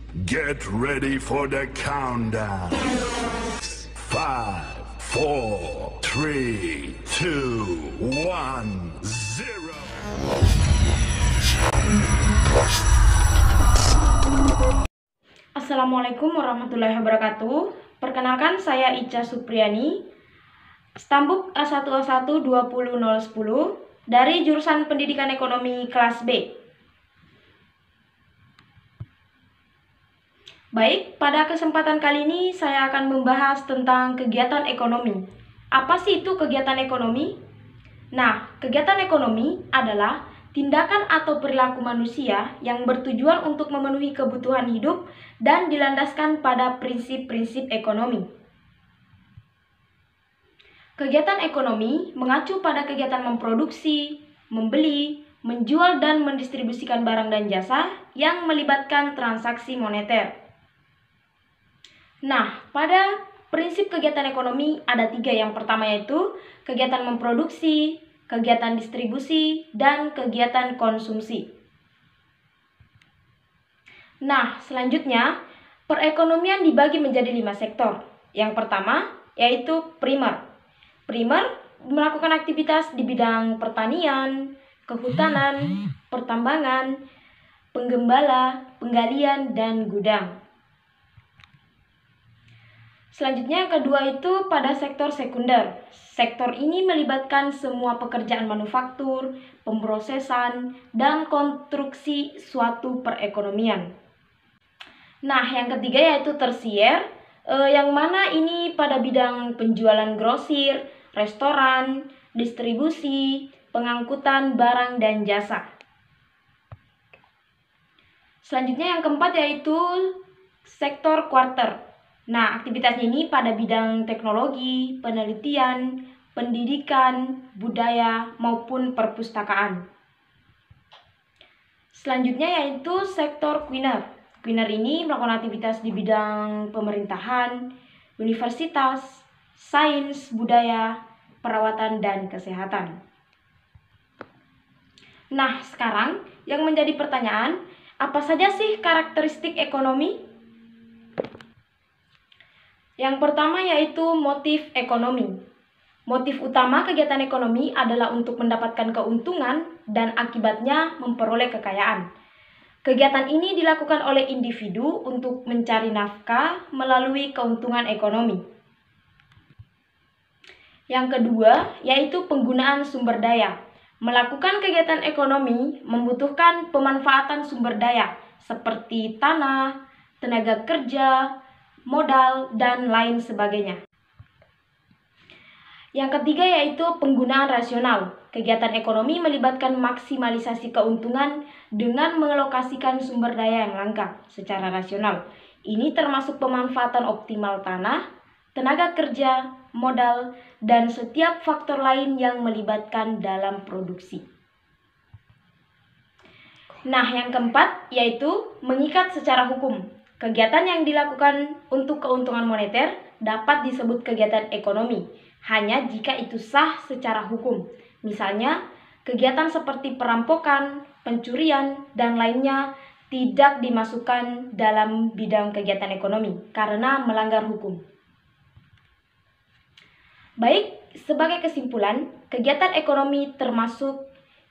Get ready for the countdown. 5, 4, 3, 2, 1, 0. Assalamualaikum warahmatullahi wabarakatuh. Perkenalkan, saya Ica Supriyani, Stambuk A1A1 20010 dari jurusan Pendidikan Ekonomi kelas B. Baik, pada kesempatan kali ini saya akan membahas tentang kegiatan ekonomi. Apa sih itu kegiatan ekonomi? Nah, kegiatan ekonomi adalah tindakan atau perilaku manusia yang bertujuan untuk memenuhi kebutuhan hidup dan dilandaskan pada prinsip-prinsip ekonomi. Kegiatan ekonomi mengacu pada kegiatan memproduksi, membeli, menjual dan mendistribusikan barang dan jasa yang melibatkan transaksi moneter. Nah, pada prinsip kegiatan ekonomi ada 3. Yang pertama yaitu kegiatan memproduksi, kegiatan distribusi, dan kegiatan konsumsi. Nah, selanjutnya, perekonomian dibagi menjadi 5 sektor. Yang pertama yaitu primer. Primer melakukan aktivitas di bidang pertanian, kehutanan, pertambangan, penggembala, penggalian, dan gudang. Selanjutnya yang kedua itu pada sektor sekunder. Sektor ini melibatkan semua pekerjaan manufaktur, pemrosesan, dan konstruksi suatu perekonomian. Nah, yang ketiga yaitu tersier, yang mana ini pada bidang penjualan grosir, restoran, distribusi, pengangkutan barang dan jasa. Selanjutnya yang keempat yaitu sektor kuarter. Nah, aktivitasnya ini pada bidang teknologi, penelitian, pendidikan, budaya, maupun perpustakaan. Selanjutnya yaitu sektor queener. Queener ini melakukan aktivitas di bidang pemerintahan, universitas, sains, budaya, perawatan, dan kesehatan. Nah, sekarang yang menjadi pertanyaan, apa saja sih karakteristik ekonomi? Yang pertama yaitu motif ekonomi. Motif utama kegiatan ekonomi adalah untuk mendapatkan keuntungan dan akibatnya memperoleh kekayaan. Kegiatan ini dilakukan oleh individu untuk mencari nafkah melalui keuntungan ekonomi. Yang kedua yaitu penggunaan sumber daya. Melakukan kegiatan ekonomi membutuhkan pemanfaatan sumber daya seperti tanah, tenaga kerja, modal, dan lain sebagainya. Yang ketiga yaitu penggunaan rasional. Kegiatan ekonomi melibatkan maksimalisasi keuntungan dengan mengalokasikan sumber daya yang langka secara rasional. Ini termasuk pemanfaatan optimal tanah, tenaga kerja, modal, dan setiap faktor lain yang melibatkan dalam produksi. Nah, yang keempat yaitu mengikat secara hukum. Kegiatan yang dilakukan untuk keuntungan moneter dapat disebut kegiatan ekonomi hanya jika itu sah secara hukum. Misalnya, kegiatan seperti perampokan, pencurian, dan lainnya tidak dimasukkan dalam bidang kegiatan ekonomi karena melanggar hukum. Baik, sebagai kesimpulan, kegiatan ekonomi termasuk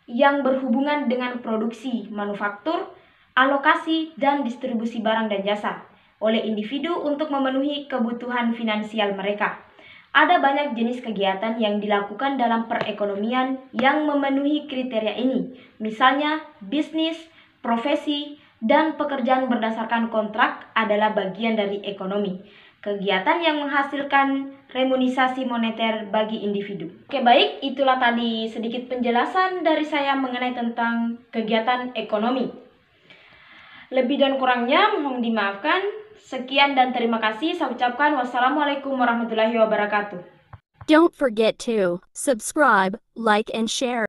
yang berhubungan dengan produksi, manufaktur, alokasi, dan distribusi barang dan jasa oleh individu untuk memenuhi kebutuhan finansial mereka. Ada banyak jenis kegiatan yang dilakukan dalam perekonomian yang memenuhi kriteria ini. Misalnya, bisnis, profesi, dan pekerjaan berdasarkan kontrak adalah bagian dari ekonomi. Kegiatan yang menghasilkan remunisasi moneter bagi individu. Oke, baik, itulah tadi sedikit penjelasan dari saya mengenai tentang kegiatan ekonomi. Lebih dan kurangnya mohon dimaafkan. Sekian dan terima kasih. Saya ucapkan wassalamualaikum warahmatullahi wabarakatuh. Don't forget to subscribe, like, and share.